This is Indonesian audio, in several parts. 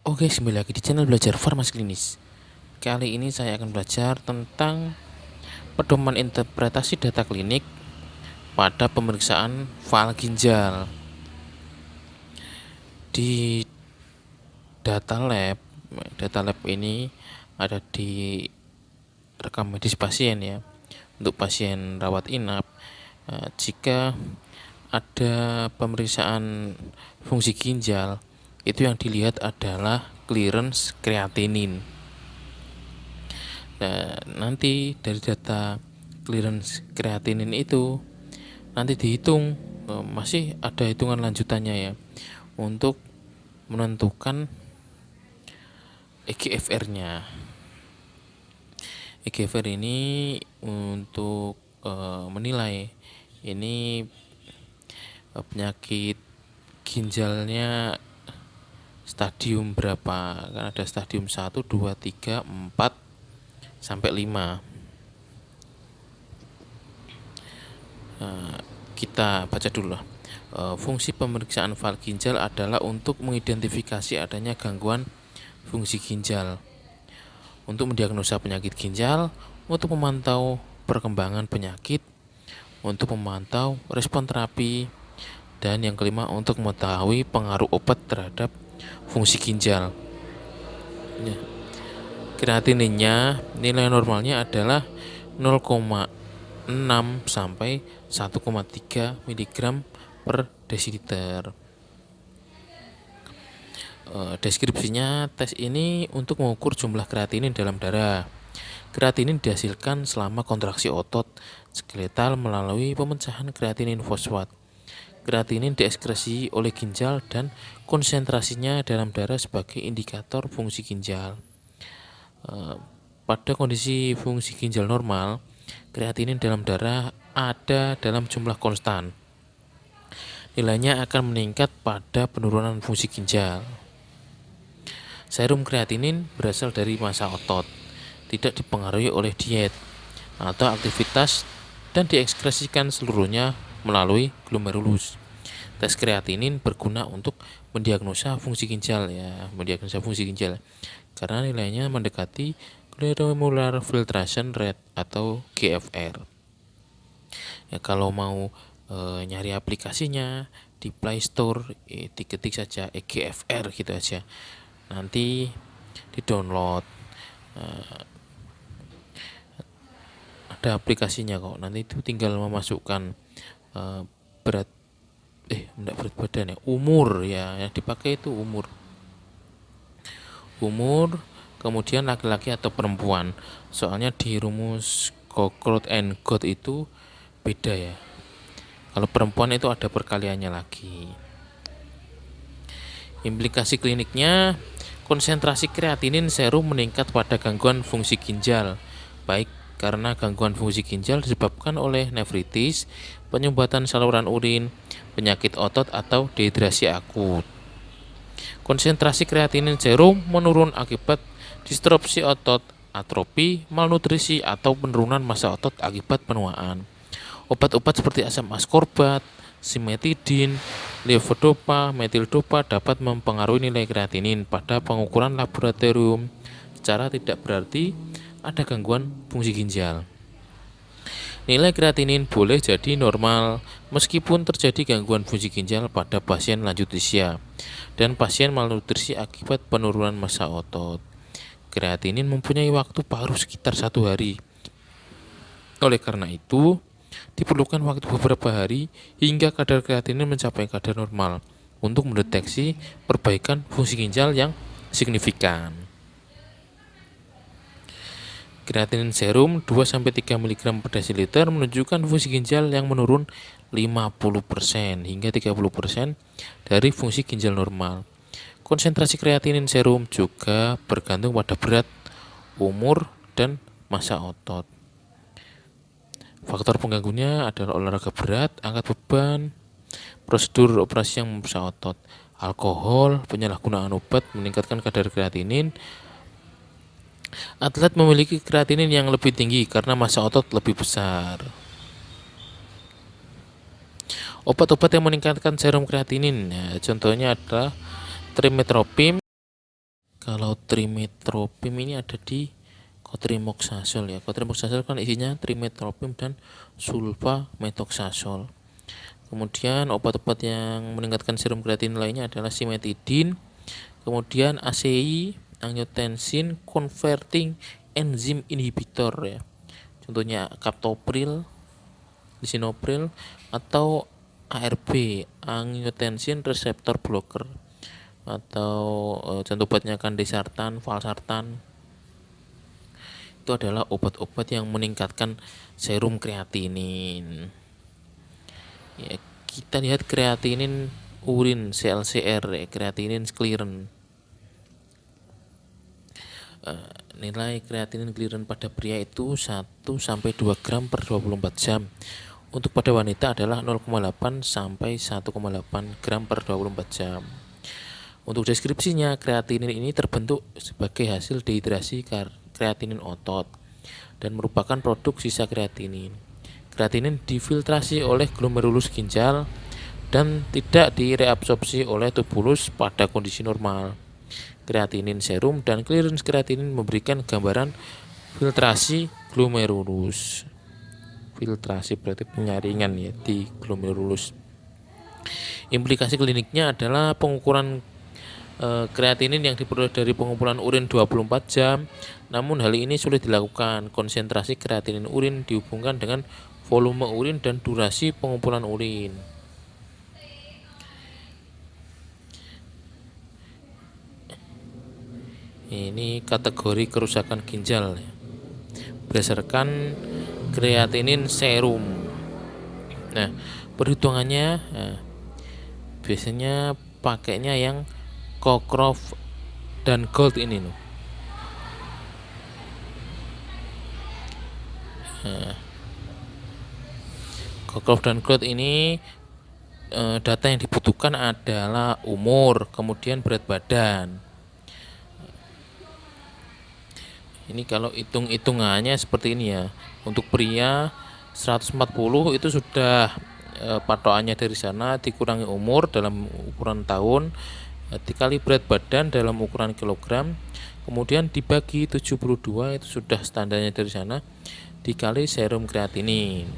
Oke, kembali lagi di channel belajar farmasi klinis. Kali ini saya akan belajar tentang pedoman interpretasi data klinik pada pemeriksaan fal ginjal. Di data lab ini ada di rekam medis pasien ya. Untuk pasien rawat inap, jika ada pemeriksaan fungsi ginjal, itu yang dilihat adalah clearance kreatinin. Nah, nanti dari data clearance kreatinin itu nanti dihitung, masih ada hitungan lanjutannya ya, untuk menentukan EGFR-nya. EGFR ini untuk menilai ini penyakit ginjalnya stadium berapa. Kan ada stadium 1, 2, 3, 4 sampai 5. Kita baca dulu lah. Fungsi pemeriksaan fal ginjal adalah untuk mengidentifikasi adanya gangguan fungsi ginjal, untuk mendiagnosa penyakit ginjal, untuk memantau perkembangan penyakit, untuk memantau respon terapi, dan yang kelima untuk mengetahui pengaruh obat terhadap fungsi ginjal. Kreatininnya nilai normalnya adalah 0,6 sampai 1,3 mg per desiliter. Deskripsinya, tes ini untuk mengukur jumlah kreatinin dalam darah. Kreatinin dihasilkan selama kontraksi otot skeletal melalui pemecahan kreatinin fosfat. Kreatinin diekskresi oleh ginjal dan konsentrasinya dalam darah sebagai indikator fungsi ginjal. Pada kondisi fungsi ginjal normal, kreatinin dalam darah ada dalam jumlah konstan. Nilainya akan meningkat pada penurunan fungsi ginjal. Serum kreatinin berasal dari massa otot, tidak dipengaruhi oleh diet atau aktivitas, dan diekskresikan seluruhnya melalui glomerulus. Tes kreatinin berguna untuk mendiagnosa fungsi ginjal karena nilainya mendekati glomerular filtration rate atau GFR. Ya, kalau mau nyari aplikasinya di Play Store, diketik saja EGFR gitu aja, nanti di download. Ada aplikasinya kok, nanti itu tinggal memasukkan berat badan ya, umur ya, yang dipakai itu umur, kemudian laki-laki atau perempuan. Soalnya di rumus Cockcroft and God itu beda ya, kalau perempuan itu ada perkaliannya lagi. Implikasi kliniknya, konsentrasi kreatinin serum meningkat pada gangguan fungsi ginjal, baik karena gangguan fungsi ginjal disebabkan oleh nefritis, penyumbatan saluran urin, penyakit otot, atau dehidrasi akut. Konsentrasi kreatinin serum menurun akibat distrofsi otot, atrofi, malnutrisi, atau penurunan massa otot akibat penuaan. Obat-obat seperti asam askorbat, simetidin, levodopa, metildopa dapat mempengaruhi nilai kreatinin pada pengukuran laboratorium. Secara tidak berarti ada gangguan fungsi ginjal. Nilai kreatinin boleh jadi normal meskipun terjadi gangguan fungsi ginjal pada pasien lanjut usia dan pasien malnutrisi akibat penurunan massa otot. Kreatinin mempunyai waktu paruh sekitar 1 hari. Oleh karena itu, diperlukan waktu beberapa hari hingga kadar kreatinin mencapai kadar normal untuk mendeteksi perbaikan fungsi ginjal yang signifikan. Kreatinin serum 2-3 mg per desiliter menunjukkan fungsi ginjal yang menurun 50% hingga 30% dari fungsi ginjal normal. Konsentrasi kreatinin serum juga bergantung pada berat, umur, dan massa otot. Faktor pengganggunya adalah olahraga berat, angkat beban, prosedur operasi yang memaksa otot, alkohol, penyalahgunaan obat meningkatkan kadar kreatinin. Atlet memiliki kreatinin yang lebih tinggi karena massa otot lebih besar. Obat-obat yang meningkatkan serum kreatinin, ya, contohnya adalah trimmetoprim, Kalau trimetropim ini ada di cotrimoxazole ya. Cotrimoxazole kan isinya trimetropim dan sulfamethoxazole. Kemudian obat-obat yang meningkatkan serum kreatinin lainnya adalah simetidin, kemudian ACI, angiotensin converting enzyme inhibitor ya. Contohnya captopril, lisinopril, atau ARB, angiotensin receptor blocker, atau contoh obatnya kandesartan, valsartan. Itu adalah obat-obat yang meningkatkan serum kreatinin. Ya, kita lihat kreatinin urin CLCR ya, kreatinin clearance. Nilai kreatinin clearance pada pria itu 1-2 gram per 24 jam. Untuk pada wanita adalah 0,8 sampai 1,8 gram per 24 jam. Untuk deskripsinya, kreatinin ini terbentuk sebagai hasil dehidrasi kreatinin otot dan merupakan produk sisa kreatinin. Kreatinin difiltrasi oleh glomerulus ginjal dan tidak direabsorpsi oleh tubulus pada kondisi normal. Kreatinin serum dan clearance kreatinin memberikan gambaran filtrasi glomerulus. Filtrasi berarti penyaringan ya di glomerulus. Implikasi kliniknya adalah pengukuran kreatinin yang diperoleh dari pengumpulan urin 24 jam. Namun hal ini sulit dilakukan. Konsentrasi kreatinin urin dihubungkan dengan volume urin dan durasi pengumpulan urin. Ini kategori kerusakan ginjal berdasarkan kreatinin serum. Nah, perhitungannya biasanya pakainya yang Cockcroft dan Gold ini loh. Cockcroft dan Gold ini data yang dibutuhkan adalah umur, kemudian berat badan. Ini kalau hitung-hitungannya seperti ini ya. Untuk pria 140 itu sudah patokannya dari sana, dikurangi umur dalam ukuran tahun, dikali berat badan dalam ukuran kilogram, kemudian dibagi 72 itu sudah standarnya dari sana, dikali serum kreatinin.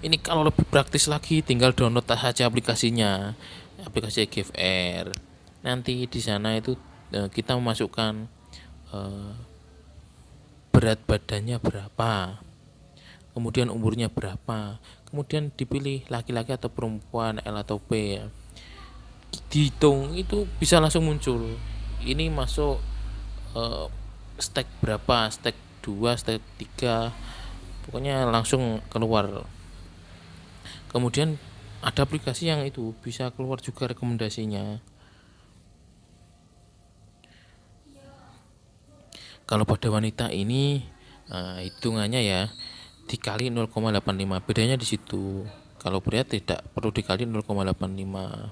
Ini kalau lebih praktis lagi tinggal download saja aplikasinya, aplikasi GFR. Nanti di sana itu kita memasukkan berat badannya berapa, kemudian umurnya berapa, kemudian dipilih laki-laki atau perempuan, L atau P ya. Dihitung itu bisa langsung muncul ini masuk stek berapa, stek 2, stek 3, pokoknya langsung keluar. Kemudian ada aplikasi yang itu bisa keluar juga rekomendasinya. Kalau pada wanita ini hitungannya ya dikali 0,85, bedanya di situ. Kalau pria tidak perlu dikali 0,85.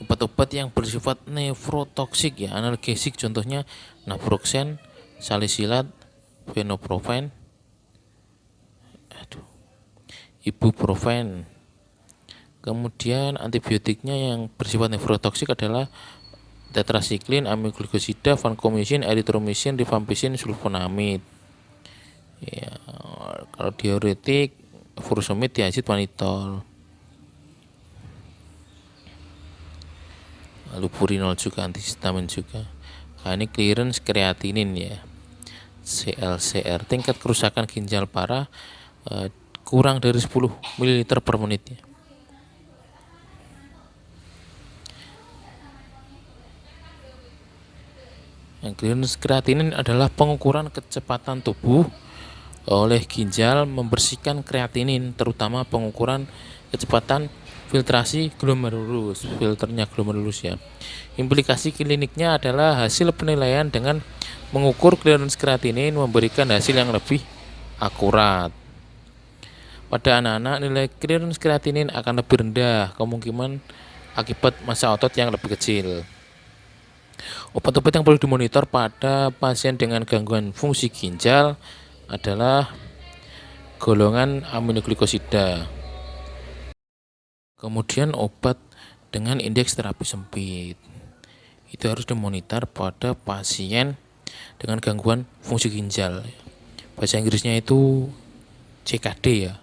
Obat-obat yang bersifat nefrotoksik ya, analgesik, contohnya naproxen, salisilat, fenoprofen, ibuprofen. Kemudian antibiotiknya yang bersifat nefrotoksik adalah tetrasiklin, amigdalglusida, vancomycin, erythromycin, rifampicin, sulfonamid. Ya, kalau diuretik furosemid, diazid, manitol. Lalu purinol juga, antihistamin juga. Nah, ini clearance kreatinin ya, CLCR, tingkat kerusakan ginjal parah kurang dari 10 ml per menit ya. Yang clearance kreatinin adalah pengukuran kecepatan tubuh oleh ginjal membersihkan kreatinin, terutama pengukuran kecepatan filtrasi glomerulus, filternya glomerulus ya. Implikasi kliniknya adalah hasil penilaian dengan mengukur clearance kreatinin memberikan hasil yang lebih akurat. Pada anak-anak nilai clearance kreatinin akan lebih rendah, kemungkinan akibat massa otot yang lebih kecil. Obat-obat yang perlu dimonitor pada pasien dengan gangguan fungsi ginjal adalah golongan aminoglikosida. Kemudian obat dengan indeks terapi sempit. Itu harus dimonitor pada pasien dengan gangguan fungsi ginjal. Bahasa Inggrisnya itu CKD ya.